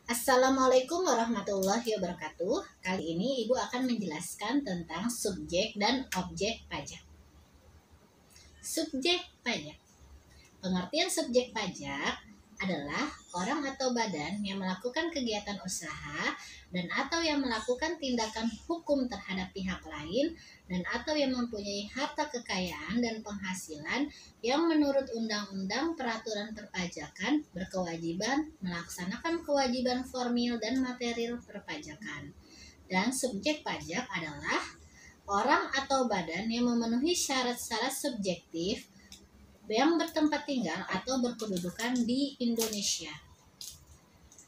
Assalamualaikum warahmatullahi wabarakatuh. Kali ini Ibu akan menjelaskan tentang subjek dan objek pajak. Subjek pajak. Pengertian subjek pajak adalah orang atau badan yang melakukan kegiatan usaha dan atau yang melakukan tindakan hukum terhadap pihak lain dan atau yang mempunyai harta kekayaan dan penghasilan yang menurut undang-undang peraturan perpajakan berkewajiban melaksanakan kewajiban formil dan material perpajakan. Dan subjek pajak adalah orang atau badan yang memenuhi syarat-syarat subjektif yang bertempat tinggal atau berkedudukan di Indonesia.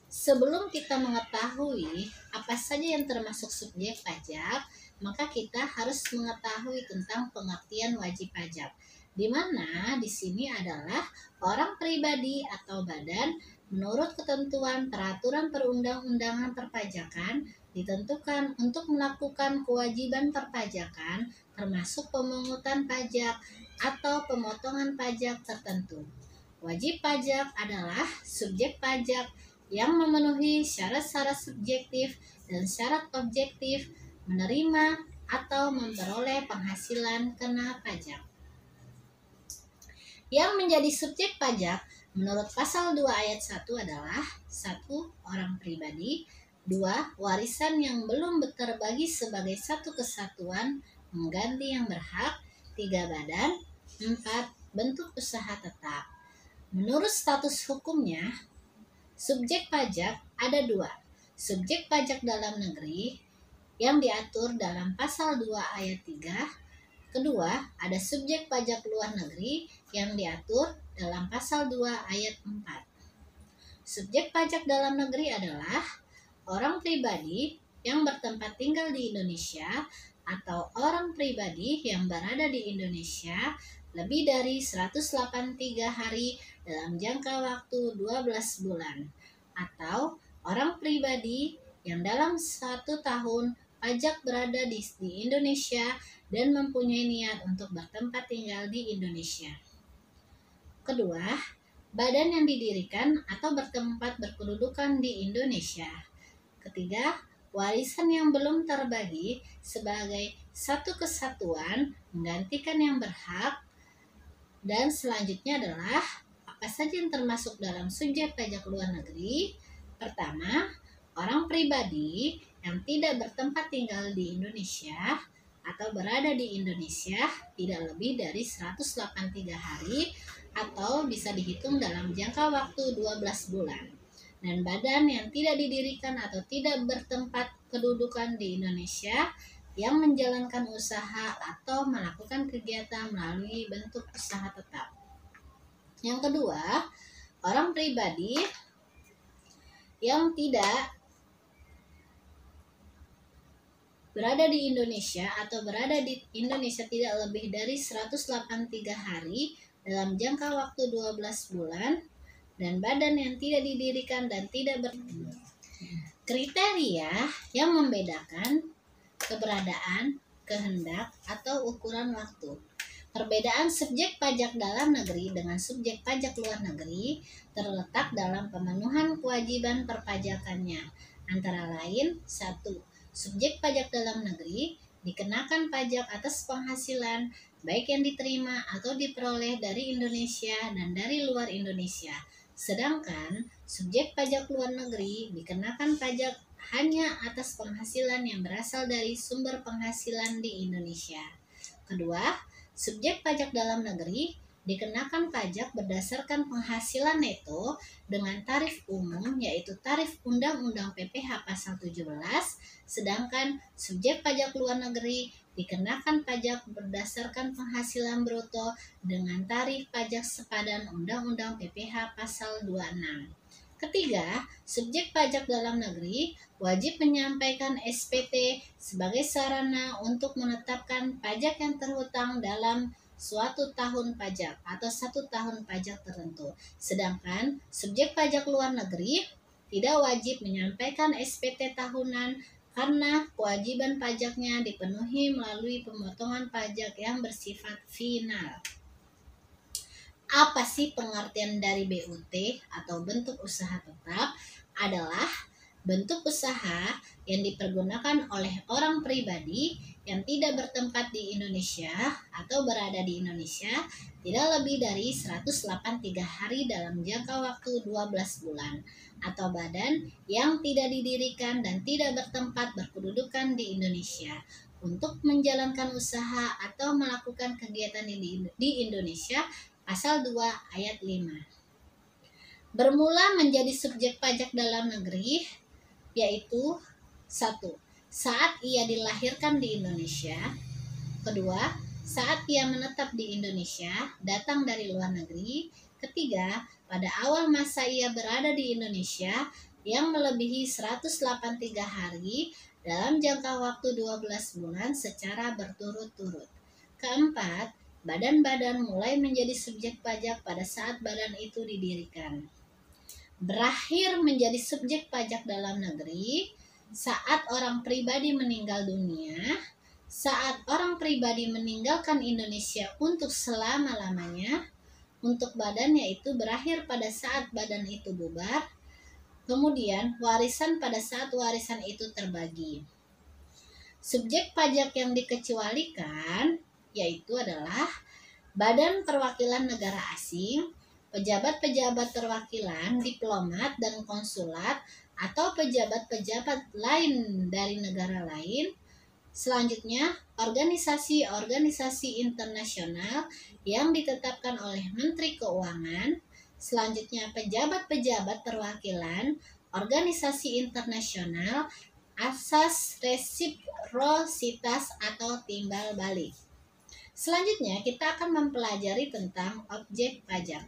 Sebelum kita mengetahui apa saja yang termasuk subjek pajak, maka kita harus mengetahui tentang pengertian wajib pajak, di mana di sini adalah orang pribadi atau badan menurut ketentuan peraturan perundang-undangan perpajakan ditentukan untuk melakukan kewajiban perpajakan termasuk pemungutan pajak atau pemotongan pajak tertentu. Wajib pajak adalah subjek pajak yang memenuhi syarat-syarat subjektif dan syarat objektif menerima atau memperoleh penghasilan kena pajak. Yang menjadi subjek pajak menurut pasal 2 ayat 1 adalah 1. Orang pribadi, 2. Warisan yang belum terbagi sebagai satu kesatuan mengganti yang berhak, 3. Badan, 4. Bentuk usaha tetap. Menurut status hukumnya, subjek pajak ada 2. Subjek pajak dalam negeri yang diatur dalam pasal 2 ayat 3. Kedua, ada subjek pajak luar negeri yang diatur dalam pasal 2 ayat 4. Subjek pajak dalam negeri adalah orang pribadi yang bertempat tinggal di Indonesia atau orang pribadi yang berada di Indonesia lebih dari 183 hari dalam jangka waktu 12 bulan, atau orang pribadi yang dalam 1 tahun pajak berada di Indonesia dan mempunyai niat untuk bertempat tinggal di Indonesia. Kedua, badan yang didirikan atau bertempat berkedudukan di Indonesia. Ketiga, warisan yang belum terbagi sebagai satu kesatuan menggantikan yang berhak. Dan selanjutnya adalah apa saja yang termasuk dalam subjek pajak luar negeri. Pertama, orang pribadi yang tidak bertempat tinggal di Indonesia atau berada di Indonesia tidak lebih dari 183 hari atau bisa dihitung dalam jangka waktu 12 bulan. Dan badan yang tidak didirikan atau tidak bertempat kedudukan di Indonesia yang menjalankan usaha atau melakukan kegiatan melalui bentuk usaha tetap. Yang kedua, orang pribadi yang tidak berada di Indonesia atau berada di Indonesia tidak lebih dari 183 hari dalam jangka waktu 12 bulan dan badan yang tidak didirikan dan tidak kriteria yang membedakan keberadaan, kehendak, atau ukuran waktu. Perbedaan subjek pajak dalam negeri dengan subjek pajak luar negeri terletak dalam pemenuhan kewajiban perpajakannya. Antara lain, 1. Subjek pajak dalam negeri dikenakan pajak atas penghasilan baik yang diterima atau diperoleh dari Indonesia dan dari luar Indonesia. Sedangkan subjek pajak luar negeri dikenakan pajak hanya atas penghasilan yang berasal dari sumber penghasilan di Indonesia. Kedua, subjek pajak dalam negeri dikenakan pajak berdasarkan penghasilan neto dengan tarif umum yaitu tarif Undang-Undang PPh pasal 17, sedangkan subjek pajak luar negeri dikenakan pajak berdasarkan penghasilan bruto dengan tarif pajak sepadan Undang-Undang PPh pasal 26. Ketiga, subjek pajak dalam negeri wajib menyampaikan SPT sebagai sarana untuk menetapkan pajak yang terhutang dalam suatu tahun pajak atau 1 tahun pajak tertentu. Sedangkan subjek pajak luar negeri tidak wajib menyampaikan SPT tahunan karena kewajiban pajaknya dipenuhi melalui pemotongan pajak yang bersifat final. Apa sih pengertian dari BUT atau bentuk usaha tetap? Adalah Bentuk usaha yang dipergunakan oleh orang pribadi yang tidak bertempat di Indonesia atau berada di Indonesia tidak lebih dari 183 hari dalam jangka waktu 12 bulan, atau badan yang tidak didirikan dan tidak bertempat berkedudukan di Indonesia untuk menjalankan usaha atau melakukan kegiatan di Indonesia, pasal 2 ayat 5. Bermula menjadi subjek pajak dalam negeri, yaitu 1. Saat ia dilahirkan di Indonesia. Kedua, saat ia menetap di Indonesia, datang dari luar negeri. Ketiga, pada awal masa ia berada di Indonesia yang melebihi 183 hari dalam jangka waktu 12 bulan secara berturut-turut. Keempat, badan-badan mulai menjadi subjek pajak pada saat badan itu didirikan. Berakhir menjadi subjek pajak dalam negeri saat orang pribadi meninggal dunia, saat orang pribadi meninggalkan Indonesia untuk selama-lamanya. Untuk badan yaitu berakhir pada saat badan itu bubar. Kemudian warisan pada saat warisan itu terbagi. Subjek pajak yang dikecualikan yaitu adalah badan perwakilan negara asing, pejabat-pejabat perwakilan, diplomat dan konsulat, atau pejabat-pejabat lain dari negara lain. Selanjutnya, organisasi-organisasi internasional yang ditetapkan oleh Menteri Keuangan. Selanjutnya, pejabat-pejabat perwakilan organisasi internasional asas resiprositas atau timbal balik. Selanjutnya, kita akan mempelajari tentang objek pajak.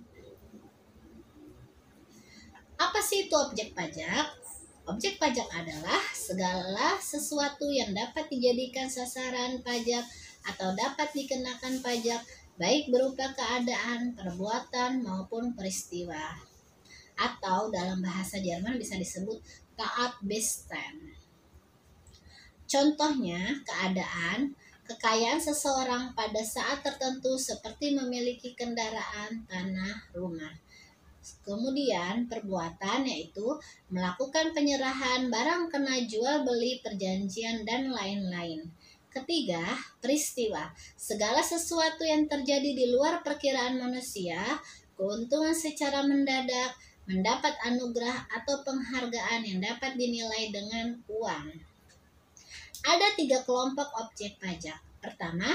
Apa sih itu objek pajak? Objek pajak adalah segala sesuatu yang dapat dijadikan sasaran pajak atau dapat dikenakan pajak, baik berupa keadaan, perbuatan, maupun peristiwa. Atau dalam bahasa Jerman bisa disebut Tatbestand. Contohnya, keadaan, kekayaan seseorang pada saat tertentu seperti memiliki kendaraan, tanah, rumah. Kemudian perbuatan yaitu melakukan penyerahan barang kena jual beli, perjanjian, dan lain-lain. Ketiga, peristiwa, segala sesuatu yang terjadi di luar perkiraan manusia, keuntungan secara mendadak, mendapat anugerah atau penghargaan yang dapat dinilai dengan uang. Ada 3 kelompok objek pajak. Pertama,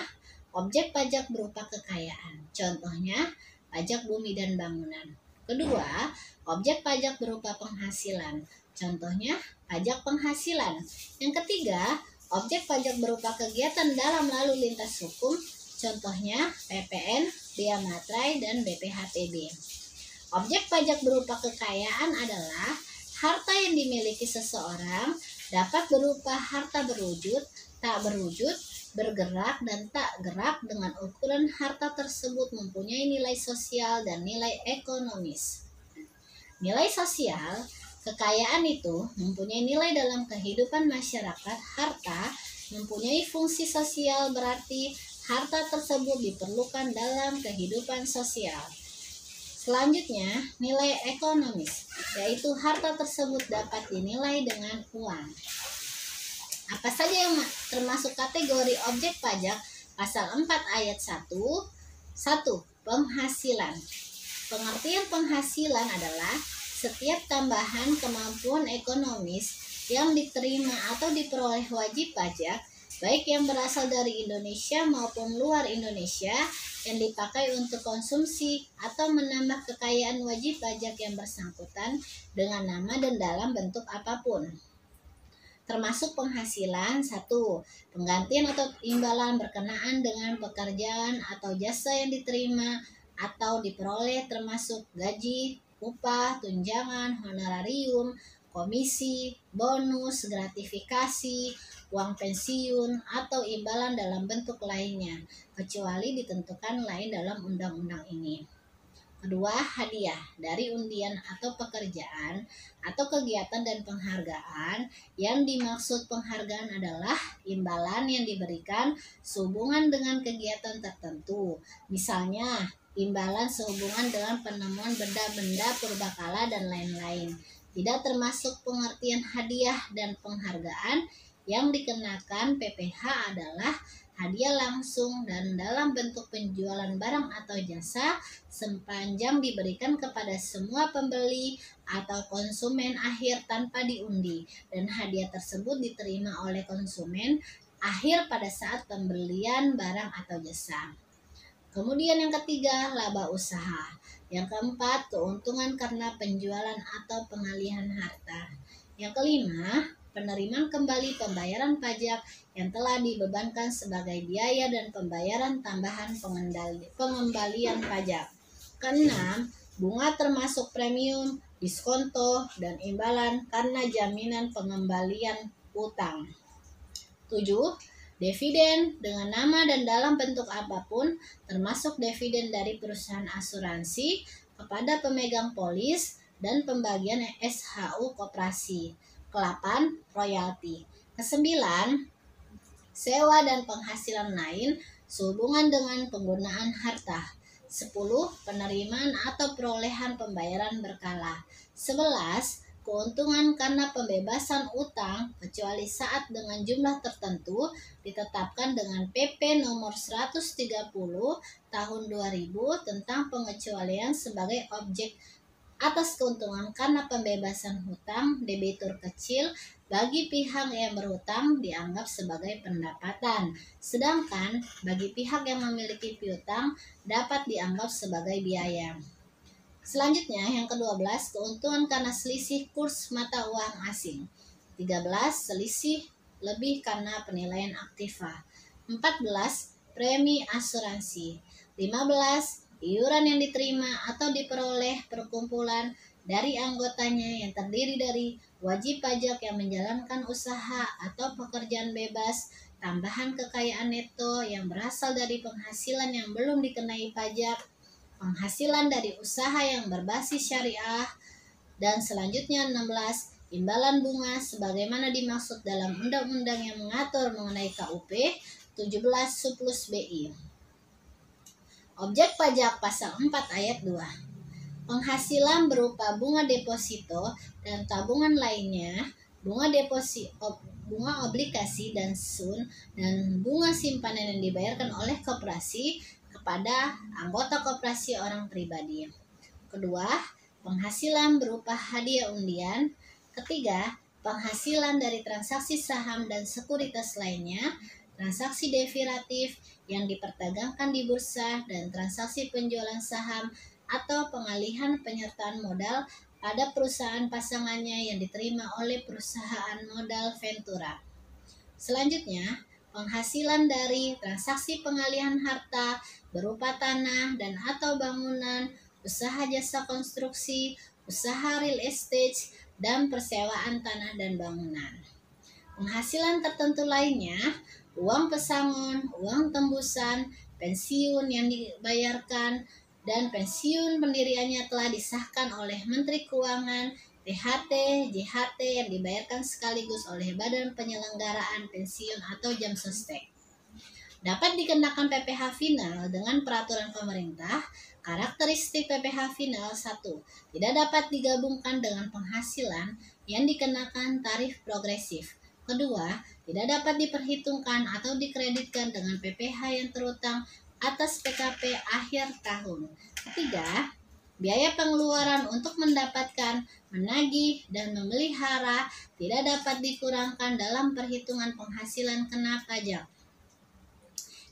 objek pajak berupa kekayaan. Contohnya, pajak bumi dan bangunan. Kedua, objek pajak berupa penghasilan. Contohnya, pajak penghasilan. Yang ketiga, objek pajak berupa kegiatan dalam lalu lintas hukum. Contohnya, PPN, Bea Matrai, dan BPHTB. Objek pajak berupa kekayaan adalah harta yang dimiliki seseorang, dapat berupa harta berwujud, tak berwujud, bergerak, dan tak gerak dengan ukuran harta tersebut mempunyai nilai sosial dan nilai ekonomis. Nilai sosial, kekayaan itu mempunyai nilai dalam kehidupan masyarakat. Harta mempunyai fungsi sosial, berarti harta tersebut diperlukan dalam kehidupan sosial. Selanjutnya, nilai ekonomis, yaitu harta tersebut dapat dinilai dengan uang. Apa saja yang termasuk kategori objek pajak? Pasal 4 ayat 1. 1. Penghasilan. Pengertian penghasilan adalah setiap tambahan kemampuan ekonomis yang diterima atau diperoleh wajib pajak, baik yang berasal dari Indonesia maupun luar Indonesia, yang dipakai untuk konsumsi atau menambah kekayaan wajib pajak yang bersangkutan dengan nama dan dalam bentuk apapun. Termasuk penghasilan. 1. Penggantian atau imbalan berkenaan dengan pekerjaan atau jasa yang diterima atau diperoleh, termasuk gaji, upah, tunjangan, honorarium, komisi, bonus, gratifikasi, uang pensiun, atau imbalan dalam bentuk lainnya, kecuali ditentukan lain dalam undang-undang ini. Kedua, hadiah dari undian atau pekerjaan atau kegiatan dan penghargaan. Yang dimaksud penghargaan adalah imbalan yang diberikan sehubungan dengan kegiatan tertentu. Misalnya, imbalan sehubungan dengan penemuan benda-benda purbakala dan lain-lain. tidak termasuk pengertian hadiah dan penghargaan. Yang dikenakan PPh adalah hadiah langsung dan dalam bentuk penjualan barang atau jasa sepanjang diberikan kepada semua pembeli atau konsumen akhir tanpa diundi, dan hadiah tersebut diterima oleh konsumen akhir pada saat pembelian barang atau jasa. Kemudian yang ketiga, laba usaha. Yang keempat, keuntungan karena penjualan atau pengalihan harta. Yang kelima, penerimaan kembali pembayaran pajak yang telah dibebankan sebagai biaya dan pembayaran tambahan pengembalian pajak. Keenam, bunga termasuk premium, diskonto, dan imbalan karena jaminan pengembalian utang. 7. Dividen dengan nama dan dalam bentuk apapun, termasuk dividen dari perusahaan asuransi kepada pemegang polis dan pembagian SHU koperasi. Ke-8, royalti. Ke-9, sewa dan penghasilan lain sehubungan dengan penggunaan harta. 10. Penerimaan atau perolehan pembayaran berkala. 11. Keuntungan karena pembebasan utang kecuali saat dengan jumlah tertentu ditetapkan dengan PP nomor 130 tahun 2000 tentang pengecualian sebagai objek atas keuntungan karena pembebasan hutang debitur kecil bagi pihak yang berhutang dianggap sebagai pendapatan, sedangkan bagi pihak yang memiliki piutang dapat dianggap sebagai biaya. Selanjutnya yang ke-12, keuntungan karena selisih kurs mata uang asing. 13, selisih lebih karena penilaian aktiva. 14, premi asuransi. 15, iuran yang diterima atau diperoleh perkumpulan dari anggotanya yang terdiri dari wajib pajak yang menjalankan usaha atau pekerjaan bebas, tambahan kekayaan neto yang berasal dari penghasilan yang belum dikenai pajak, penghasilan dari usaha yang berbasis syariah, dan selanjutnya 16, imbalan bunga sebagaimana dimaksud dalam undang-undang yang mengatur mengenai KUP 17 Suplus BI. Objek pajak pasal 4 ayat 2. Penghasilan berupa bunga deposito dan tabungan lainnya, bunga deposito, bunga obligasi dan sun, dan bunga simpanan yang dibayarkan oleh koperasi kepada anggota koperasi orang pribadi. Kedua, penghasilan berupa hadiah undian. Ketiga, penghasilan dari transaksi saham dan sekuritas lainnya, transaksi derivatif yang diperdagangkan di bursa, dan transaksi penjualan saham atau pengalihan penyertaan modal pada perusahaan pasangannya yang diterima oleh perusahaan modal Ventura. Selanjutnya, penghasilan dari transaksi pengalihan harta berupa tanah dan atau bangunan, usaha jasa konstruksi, usaha real estate, dan persewaan tanah dan bangunan. Penghasilan tertentu lainnya, uang pesangon, uang tembusan, pensiun yang dibayarkan, dan pensiun pendiriannya telah disahkan oleh Menteri Keuangan, THT, JHT yang dibayarkan sekaligus oleh Badan Penyelenggaraan Pensiun atau Jamsostek. Dapat dikenakan PPh final dengan peraturan pemerintah. Karakteristik PPh final 1. Tidak dapat digabungkan dengan penghasilan yang dikenakan tarif progresif. Kedua, tidak dapat diperhitungkan atau dikreditkan dengan PPh yang terutang atas PKP akhir tahun. Ketiga, biaya pengeluaran untuk mendapatkan, menagih, dan memelihara tidak dapat dikurangkan dalam perhitungan penghasilan kena pajak.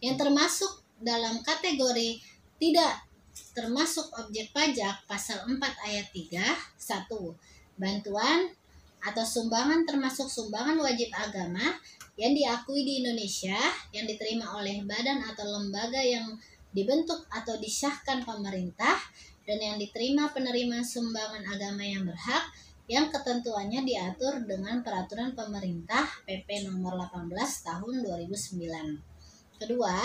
Yang termasuk dalam kategori tidak termasuk objek pajak pasal 4 ayat 3, 1. Bantuan atau sumbangan termasuk sumbangan wajib agama yang diakui di Indonesia yang diterima oleh badan atau lembaga yang dibentuk atau disahkan pemerintah dan yang diterima penerima sumbangan agama yang berhak yang ketentuannya diatur dengan peraturan pemerintah PP nomor 18 tahun 2009. Kedua,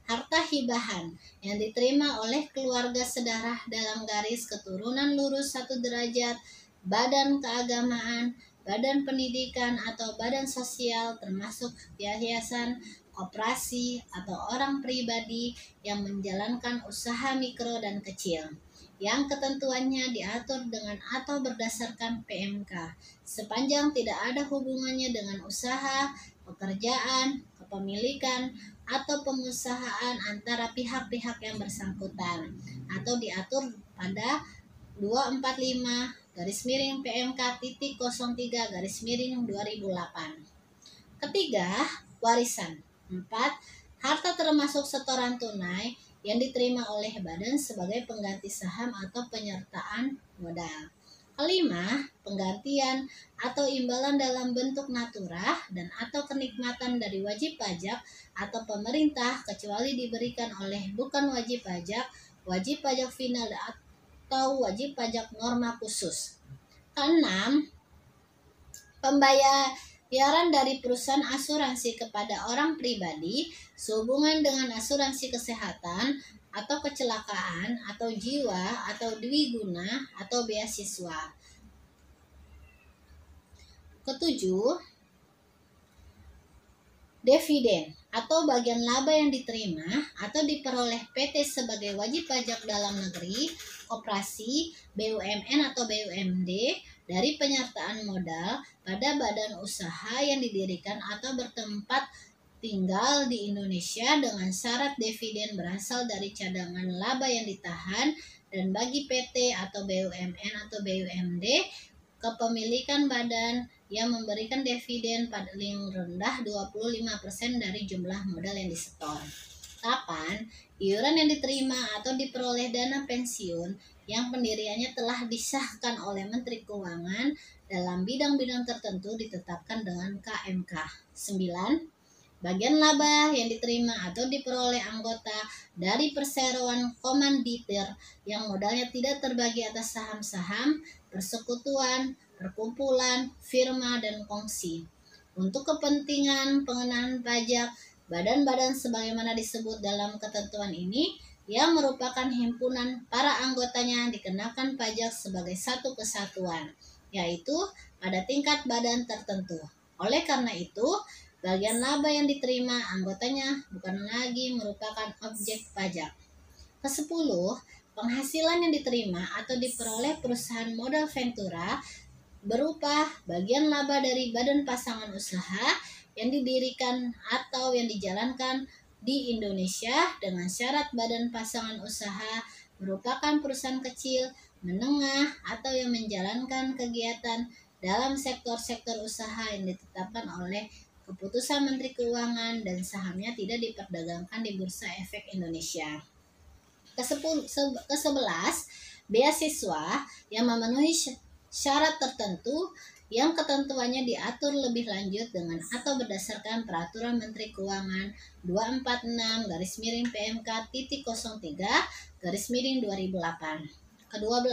harta hibahan yang diterima oleh keluarga sedarah dalam garis keturunan lurus 1 derajat, badan keagamaan, badan pendidikan atau badan sosial termasuk yayasan, koperasi atau orang pribadi yang menjalankan usaha mikro dan kecil. yang ketentuannya diatur dengan atau berdasarkan PMK, sepanjang tidak ada hubungannya dengan usaha, pekerjaan, kepemilikan, atau pengusahaan antara pihak-pihak yang bersangkutan, atau diatur pada 245 garis miring PMK titik 03 garis miring 2008. Ketiga, warisan. 4. Harta termasuk setoran tunai yang diterima oleh badan sebagai pengganti saham atau penyertaan modal. Kelima, penggantian atau imbalan dalam bentuk natura dan atau kenikmatan dari wajib pajak atau pemerintah kecuali diberikan oleh bukan wajib pajak final atau wajib pajak norma khusus. Keenam, pembayaran dari perusahaan asuransi kepada orang pribadi sehubungan dengan asuransi kesehatan atau kecelakaan atau jiwa atau dwiguna atau beasiswa. Ketujuh, dividen atau bagian laba yang diterima atau diperoleh PT sebagai wajib pajak dalam negeri, koperasi, BUMN atau BUMD dari penyertaan modal pada badan usaha yang didirikan atau bertempat tinggal di Indonesia dengan syarat dividen berasal dari cadangan laba yang ditahan, dan bagi PT atau BUMN atau BUMD kepemilikan badan yang memberikan dividen paling rendah 25% dari jumlah modal yang disetor. 8. Iuran yang diterima atau diperoleh dana pensiun yang pendiriannya telah disahkan oleh Menteri Keuangan dalam bidang-bidang tertentu ditetapkan dengan KMK. 9. Bagian laba yang diterima atau diperoleh anggota dari perseroan komanditir yang modalnya tidak terbagi atas saham-saham, persekutuan, perkumpulan, firma, dan kongsi. Untuk kepentingan pengenaan pajak, badan-badan sebagaimana disebut dalam ketentuan ini yang merupakan himpunan para anggotanya dikenakan pajak sebagai satu kesatuan, yaitu pada tingkat badan tertentu. Oleh karena itu, bagian laba yang diterima anggotanya bukan lagi merupakan objek pajak. Ke-10, penghasilan yang diterima atau diperoleh perusahaan modal ventura berupa bagian laba dari badan pasangan usaha yang didirikan atau yang dijalankan di Indonesia dengan syarat badan pasangan usaha merupakan perusahaan kecil, menengah, atau yang menjalankan kegiatan dalam sektor-sektor usaha yang ditetapkan oleh keputusan Menteri Keuangan dan sahamnya tidak diperdagangkan di Bursa Efek Indonesia. Ke-11, beasiswa yang memenuhi syarat tertentu yang ketentuannya diatur lebih lanjut dengan atau berdasarkan peraturan Menteri Keuangan 246 garis miring PMK titik 03 garis miring 2008. Ke-12,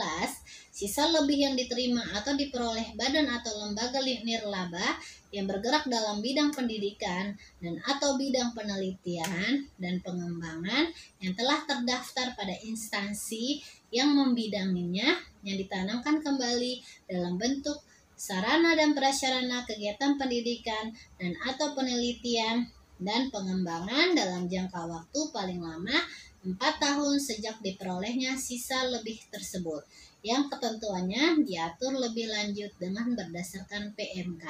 sisa lebih yang diterima atau diperoleh badan atau lembaga nirlaba yang bergerak dalam bidang pendidikan dan atau bidang penelitian dan pengembangan yang telah terdaftar pada instansi yang membidanginya yang ditanamkan kembali dalam bentuk sarana dan prasarana kegiatan pendidikan dan atau penelitian dan pengembangan dalam jangka waktu paling lama 4 tahun sejak diperolehnya sisa lebih tersebut, yang ketentuannya diatur lebih lanjut dengan berdasarkan PMK.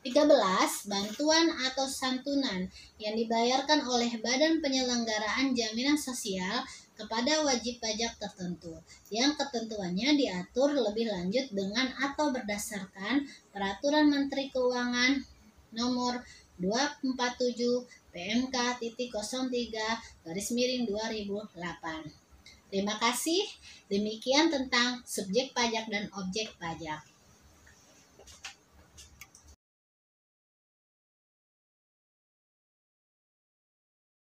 13. Bantuan atau santunan yang dibayarkan oleh Badan Penyelenggaraan Jaminan Sosial kepada wajib pajak tertentu, yang ketentuannya diatur lebih lanjut dengan atau berdasarkan Peraturan Menteri Keuangan Nomor 247 PMK titik 03 garis miring 2008. Terima kasih. Demikian tentang subjek pajak dan objek pajak.